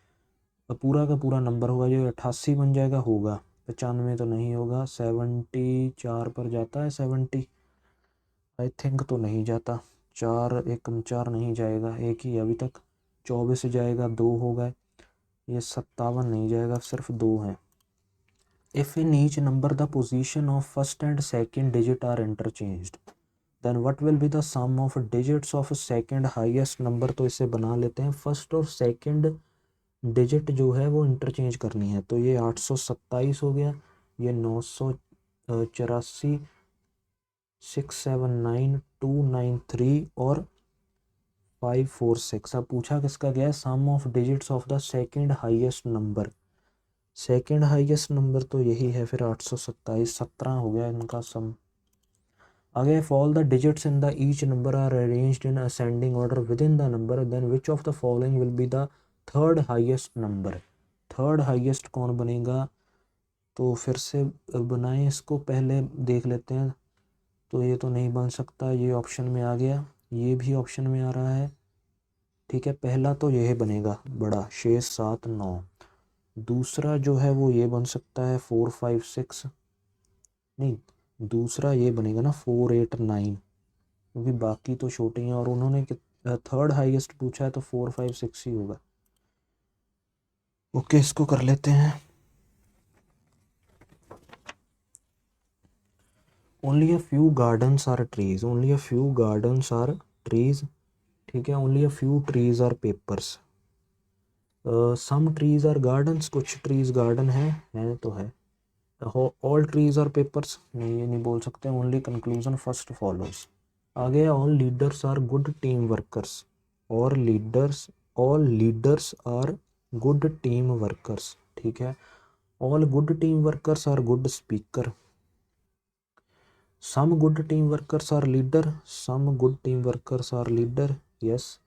तो पूरा का पूरा नंबर होगा जो 88 बन जाएगा, होगा 95 तो नहीं होगा। 74 पर जाता है, 70 आई थिंक तो नहीं जाता। 4 1 4 नहीं जाएगा, एक ही अभी तक। 24 जाएगा, 2 हो गए। ये 57 नहीं जाएगा, सिर्फ 2 हैं। If in each number the position of first and second digit are interchanged, then what will be the sum of digits of second highest number। तो इसे बना लेते हैं। फर्स्ट और सेकंड डिजिट जो है वो इंटरचेंज करनी है। तो ये 827 हो गया, ये 984, 679, 293 और 546। अब पूछा किसका गया है, sum of digits of the second highest number. Second highest number तो यही है, फिर 827, 17 हो गया इनका सम। आगे, fall the digits in the each number are arranged in ascending order within the number, then which of the following will be the third highest number. Third highest कौन बनेगा, तो फिर से बनाएं इसको, पहले देख लेते हैं। तो ये तो नहीं बन सकता, ये ऑप्शन में आ गया, ये भी ऑप्शन में आ रहा है। ठीक है, पहला तो यह बनेगा बड़ा, 6 7 9। दूसरा जो है वो ये बन सकता है 4 5 6, नहीं, दूसरा ये बनेगा ना 4 8 9, क्योंकि बाकी तो छोटे हैं और उन्होंने थर्ड हाईएस्ट पूछा है तो 4 5 6 ही होगा। ओके, इसको कर लेते हैं। Only a few gardens are trees, only a few gardens are trees. ठीक है, only a few trees are papers. Some trees are gardens, कुछ ट्रीज गार्डन है तो है। ऑल ट्रीज आर पेपर्स, नहीं ये नहीं बोल सकते। Only conclusion first follows. आगे, all leaders are good team workers. All leaders are good team workers. ठीक है, all good team workers are good speaker. Some good team workers are leader, some good team workers are leader, yes.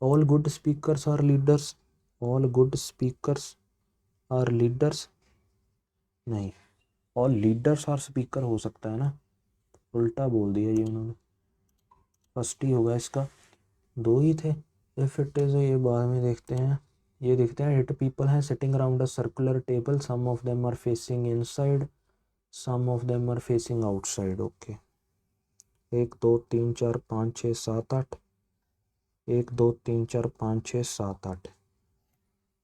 All good speakers are leaders, all good speakers are leaders, नहीं, all leaders are speaker हो सकता है ना, उल्टा बोल दिया ये उन्होंने। फर्स्ट ही होगा इसका, 2 ही थे। इफ इट इज़, ये बाद में देखते हैं। ये देखते हैं, 8 पीपल हैं sitting around a circular table, some of them are facing inside, some of them are facing outside. Okay, 1 2 3 4 5 6 7 8, 1 2 3 4 5 6 7 8।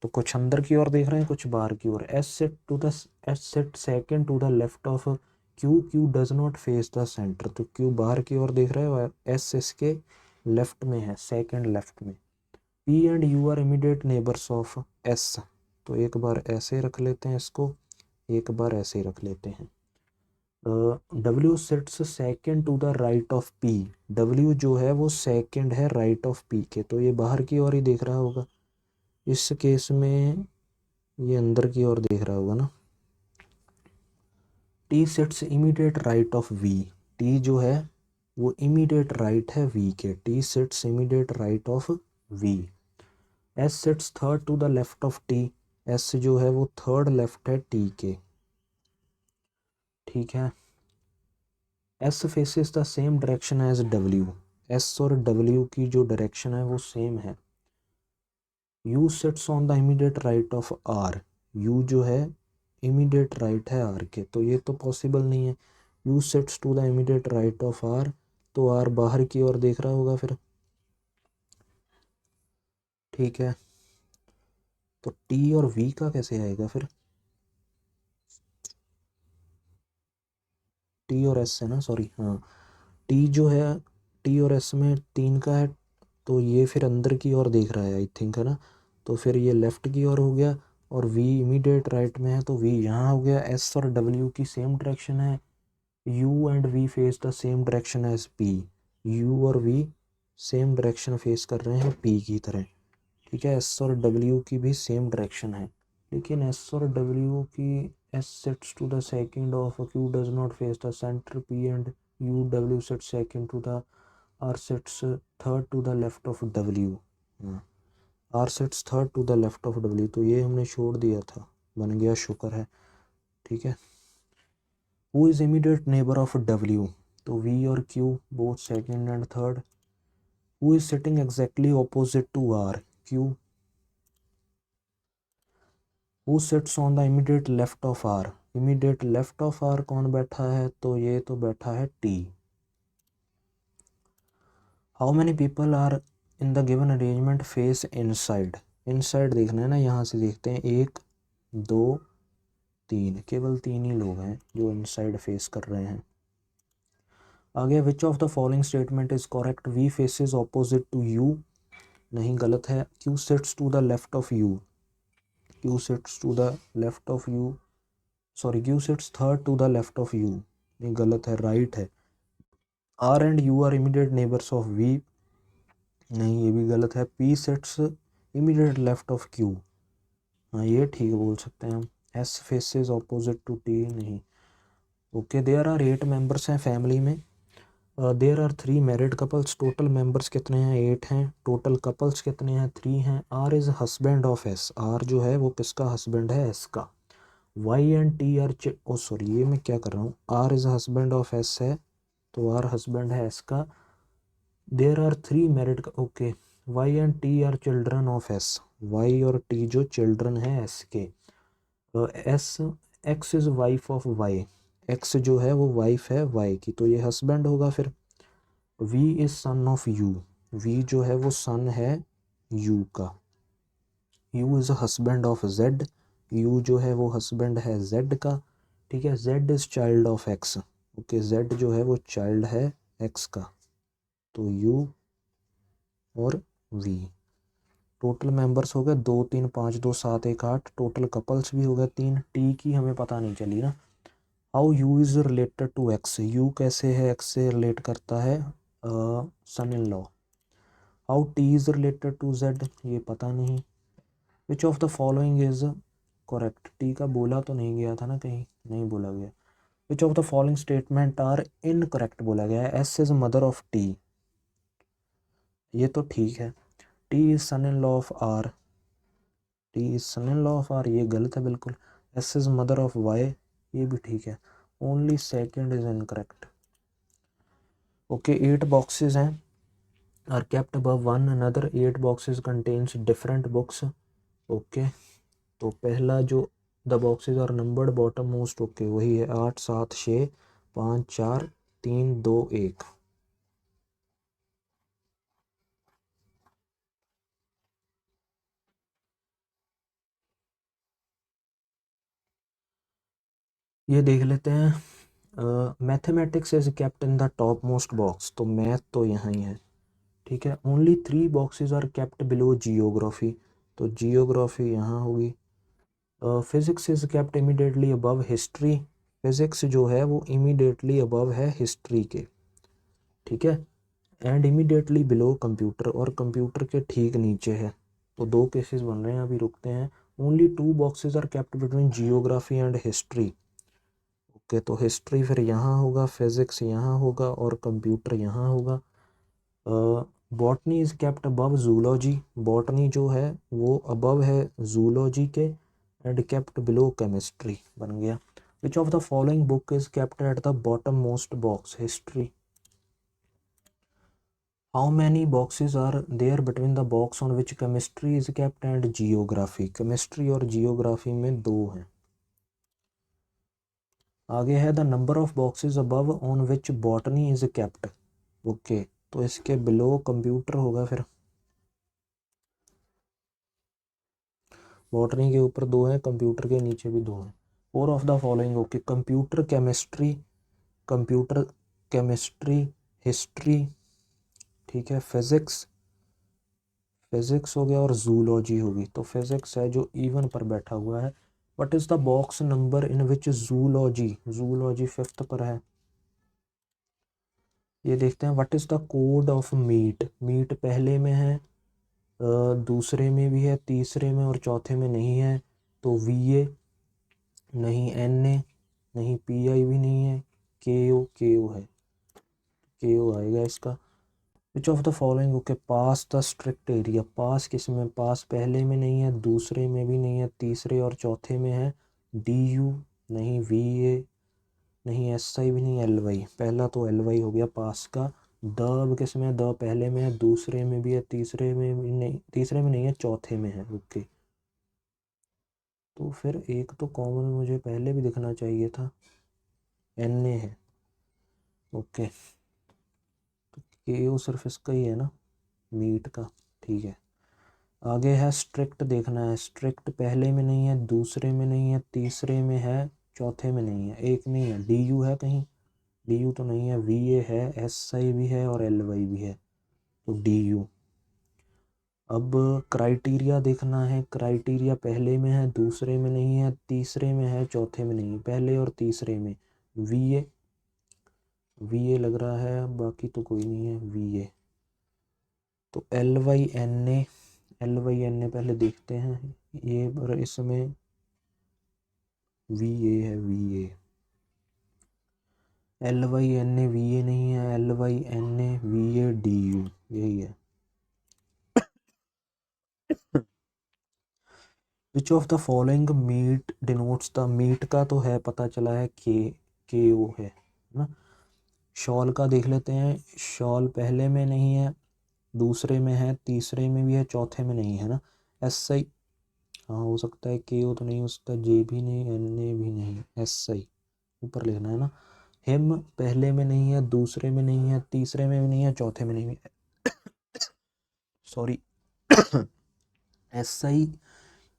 तो कुछ अंदर की ओर देख रहे हैं, कुछ बाहर की ओर। S set second to the left of Q, Q does not face the centre. तो क्यू बाहर की ओर देख रहे हो, एस इसके लेफ्ट में है, सेकंड लेफ्ट में। P and U are immediate neighbours of S, तो एक बार ऐसे रख लेते हैं इसको, एक बार ऐसे रख लेते हैं। W sits second to the right of P, W जो है वो सेकेंड है राइट ऑफ पी के, तो ये बाहर की ओर ही देख रहा होगा। इस केस में ये अंदर की ओर देख रहा होगा ना। T sits immediate right of V, T जो है वो इमीडिएट राइट है वी के, T sits immediate right of V. S sits third to the left of T, S जो है वो थर्ड लेफ्ट है टी के, ठीक है। S faces the same direction as W, S और डब्ल्यू की जो डायरेक्शन है वो सेम है। U sits on the immediate right of R, U जो है इमीडिएट राइट है आर के, तो ये तो पॉसिबल नहीं है। U sits to the immediate right of R, तो आर बाहर की ओर देख रहा होगा फिर, ठीक है। तो टी और वी का कैसे आएगा फिर, टी और एस है ना, सॉरी, हाँ। टी जो है, टी और एस में 3 का है, तो ये फिर अंदर की ओर देख रहा है आई थिंक, है ना। तो फिर ये लेफ़्ट की ओर हो गया, और वी इमीडिएट राइट में है तो वी यहाँ हो गया। एस और डब्ल्यू की सेम डायरेक्शन है, U and V face the same direction as P, U और वी सेम डायरेक्शन फेस कर रहे हैं पी की तरह, ठीक है। एस और डब्ल्यू की भी सेम डायरेक्शन है, लेकिन एस और डब्ल्यू की, S sits to the second of Q does not face the centre P, and U W sits second to the R sits third to the left of W, R sits third to the left of W, तो ये हमने छोड़ दिया था, बन गया, शुक्र है, ठीक है। Who is immediate neighbour of W, तो वी और Q both second and third. Who is sitting exactly opposite to R, Q. Who sits on the immediate left of R, immediate left of R कौन बैठा है, तो ये तो बैठा है T. How many people are in the given arrangement face inside, inside देखना है ना, यहाँ से देखते हैं, 1 2 3, केवल 3 ही लोग हैं जो इनसाइड फेस कर रहे हैं। आगे, which of the following statement is correct, V faces opposite to U, नहीं गलत है। Q sits to the left of U, Q sits to the left of U, sorry, Q sits third to the left of U, नहीं गलत है, right है। R and U are immediate neighbours of V, नहीं ये भी गलत है। P sits immediate left of Q, हाँ ये ठीक बोल सकते हैं हम। S faces opposite to T, नहीं। ओके, देयर आर 8 मेंबर्स हैं फैमिली में, there are 3 married couples, total members कितने हैं, 8 हैं, टोटल कपल्स कितने हैं, 3 हैं। R is husband of S, R जो है वो किसका हस्बैंड है, एस का। Y and T are oh sorry, ये मैं क्या कर रहा हूँ, R is husband of S है, तो आर हस्बैंड है एस का। There are 3 married, okay. Y and T are children of S, Y और टी जो चिल्ड्रन है एस के। S, X is wife of Y, X जो है वो वाइफ है वाई की, तो ये हस्बैंड होगा फिर। V is son of U, V जो है वो सन है यू का। U is husband of Z, U जो है वो हस्बैंड है जेड का, ठीक है। Z is child of X, okay, Z जो है वो चाइल्ड है एक्स का, तो यू और वी। टोटल मेंबर्स हो गए 2 3 5 2 7 1 8, टोटल कपल्स भी हो गए 3। टी की हमें पता नहीं चली ना। How U is related to X, U कैसे है एक्स से रिलेट करता है, son in law. How T is related to Z, ये पता नहीं। Which of the following is correct, T का बोला तो नहीं गया था ना कहीं, नहीं बोला गया। Which of the following statement are incorrect बोला गया है, S is mother of T, ये तो ठीक है। T is son in law of R, T is son in law of R, ये गलत है बिल्कुल। S is mother of Y, ये भी ठीक है। Only second is incorrect. Okay, 8 boxes हैं, are kept above one another, 8 boxes contains different books, okay. तो पहला जो the boxes are numbered bottommost, okay, वही है 8 7 6 5 4 3 2 1। ये देख लेते हैं। Mathematics is kept in the topmost box, तो मैथ तो यहाँ ही है, ठीक है। Only 3 boxes are kept below geography, तो जियोग्राफी यहाँ होगी। Physics is kept immediately above history, physics जो है वो इमीडिएटली अबव है हिस्ट्री के, ठीक है। एंड इमीडिएटली बिलो कंप्यूटर, और कंप्यूटर के ठीक नीचे है। तो 2 केसेस बन रहे हैं, अभी रुकते हैं। Only 2 boxes are kept between geography and history. Okay, तो हिस्ट्री फिर यहाँ होगा, फिज़िक्स यहाँ होगा और कंप्यूटर यहाँ होगा। Botany is kept above zoology, botany जो है वो अबव है जूलॉजी के, एंड केप्ट बिलो केमिस्ट्री बन गया। Which of the following book is kept at the bottommost box, history. How many boxes are there between the box on which chemistry is kept and geography, chemistry और geography में 2 हैं। आगे है the number of boxes above on which botany is kept. Okay, तो इसके below computer होगा, फिर botany के ऊपर 2 हैं, कंप्यूटर के नीचे भी 2 हैं। 4 of the following, okay, computer chemistry, history, ठीक है, फिज़िक्स हो गया और जूलॉजी होगी। तो फिज़िक्स है जो इवन पर बैठा हुआ है। What is the box number in which zoology, zoology 5th पर है। ये देखते हैं। What is the code of meet, meet पहले में है, दूसरे में भी है, तीसरे में और चौथे में नहीं है। तो VA नहीं, NA नहीं, PI भी नहीं है, KO है, KO आएगा इसका। Which of the following, okay, pass the strict area, pass किस में, पास पहले में नहीं है, दूसरे में भी नहीं है, तीसरे और चौथे में है। DU नहीं, VA नहीं, SI भी नहीं, LY, पहला तो LY हो गया पास का। द अब किस में है, द पहले में है, दूसरे में भी है, तीसरे में भी नहीं, तीसरे में नहीं है, चौथे में है। ओके, तो फिर एक तो कॉमन मुझे पहले भी दिखना चाहिए था, NA है। ओके, तो KO सिर्फ इसका ही है ना, मीट का, ठीक है। आगे है स्ट्रिक्ट, देखना है। स्ट्रिक्ट पहले में नहीं है, दूसरे में नहीं है, तीसरे में है, चौथे में नहीं है, एक में ही है। DU है कहीं, DU तो नहीं है। VA है, SI भी है और LY भी है, तो DU। अब क्राइटेरिया देखना है, क्राइटेरिया पहले में है, दूसरे में नहीं है, तीसरे में है, चौथे में नहीं है। पहले और तीसरे में VA लग रहा है, बाकी तो कोई नहीं है VA। तो LY NA पहले देखते हैं, ये पर इसमें VA है, VA। LYNA VA नहीं है, LYNA VA DU यही है। Which of the following meet denotes the, meet का तो है पता चला है, KO है ना। शॉल का देख लेते हैं। शॉल पहले में नहीं है, दूसरे में है, तीसरे में भी है, चौथे में नहीं है ना। SI हाँ हो सकता है, KO तो नहीं हो सकता, J भी नहीं, NA भी नहीं, SI ऊपर लिखना है ना। हिम पहले में नहीं है, दूसरे में नहीं है, तीसरे में भी नहीं है, चौथे में नहीं है, सॉरी। SI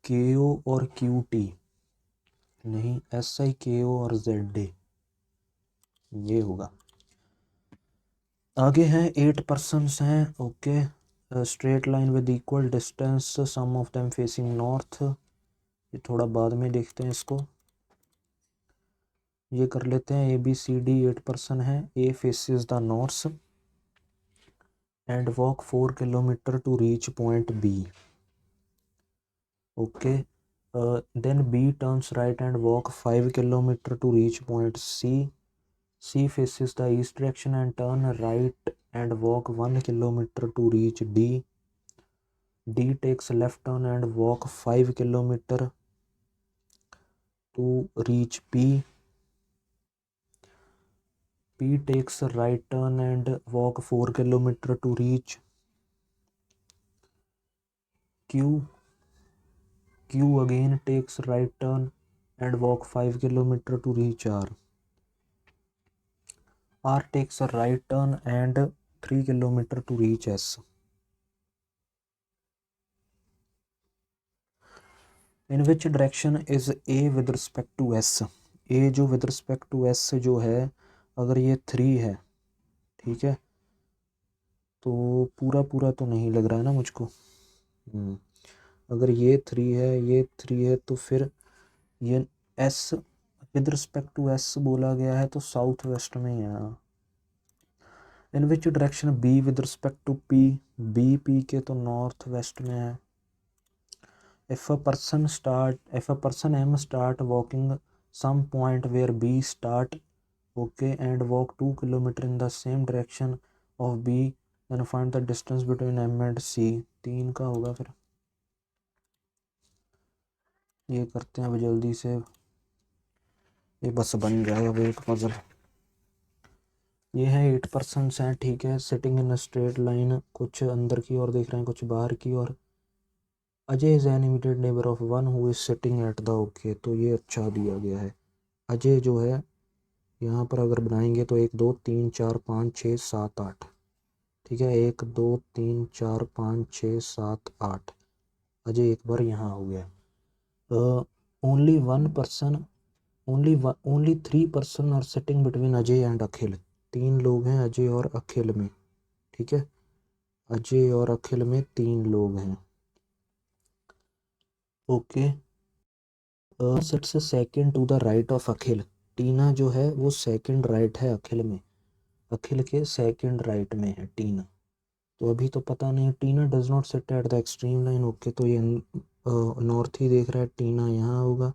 KO और QT नहीं, SI KO और ZA ये होगा। आगे हैं 8 पर्सन्स हैं, okay. Straight line with equal distance, some of them facing north, ये थोड़ा बाद में देखते हैं इसको। ये कर लेते हैं ABCD 8 पर्सन है। A faces the north and walk 4 kilometre to reach point B, okay. Then B turns right and walk 5 kilometre to reach point C faces the east direction and turn right and walk 1 kilometer to reach D takes left turn and walk 5 kilometer to reach P takes right turn and walk 4 kilometer to reach Q again takes right turn and walk 5 kilometer to reach R takes a right turn and 3 kilometer to reach S। In which direction is A with respect to S, A जो with respect to S जो है, अगर ये 3 है, ठीक है, तो पूरा पूरा तो नहीं लग रहा है ना मुझको। अगर ये 3 है, ये 3 है, तो फिर ये S with respect to S बोला गया है तो साउथ वेस्ट में ही है। In which direction B with respect to P, B P के तो नॉर्थ वेस्ट में है। if a person M start walking some point where B start, okay, and walk 2 kilometer in the same direction of B, then find the distance between M and C। 3 का होगा फिर। ये करते हैं अब जल्दी से, ये बस बन जाएगा वेट पजल। ये है 8 पर्सन्स हैं, ठीक है, सिटिंग इन स्ट्रेट लाइन, कुछ अंदर की ओर देख रहे हैं, कुछ बाहर की ओर। Ajay is an immediate neighbour of one who is sitting at the, okay, तो ये अच्छा दिया गया है। अजय जो है यहाँ पर अगर बनाएंगे तो 1 2 3 4 5 6 7 8, ठीक है, 1 2 3 4 5 6 7 8। अजय एक बार यहाँ हो गया। Only one person, only 3 person are sitting between Ajay and Akhil. 3 लोग हैं अजय और अखिल में, ठीक है, अजय और अखिल में 3 लोग हैं, okay. Sits second to the right of Akhil. Tina जो है वो सेकंड राइट है अखिल में, अखिल के सेकंड राइट में है टीना। तो अभी तो पता नहीं, Tina does not sit at the extreme line, okay, तो ये नॉर्थ ही देख रहा है, टीना यहाँ होगा।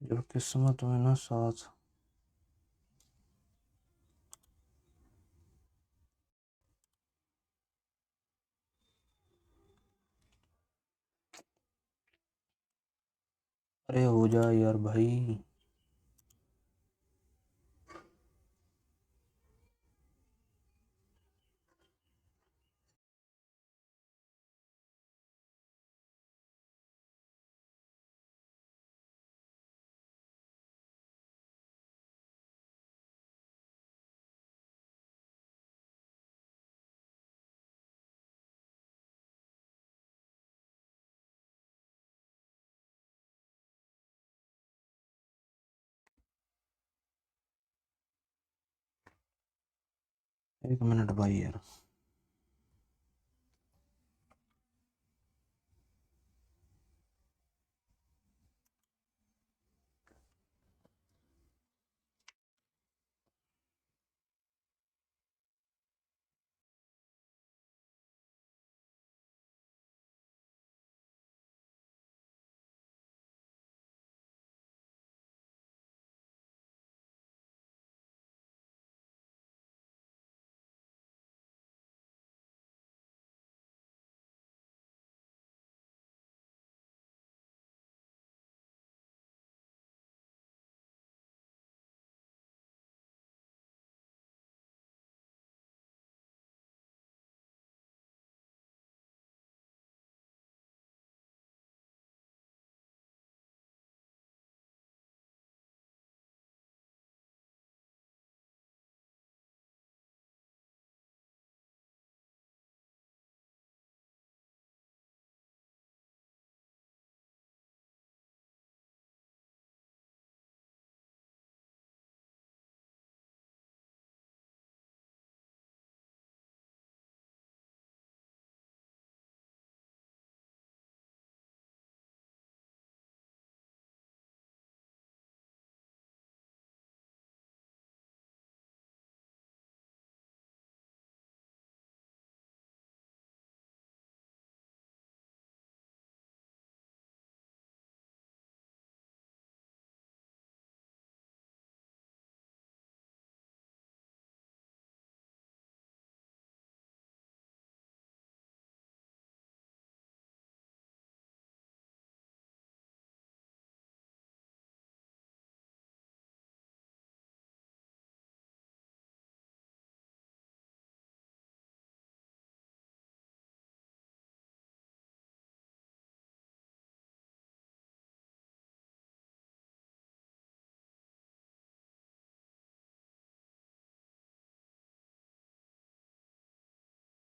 जब किस्मत में ना साथ। अरे हो जा यार भाई। एक मिनट भाई यार।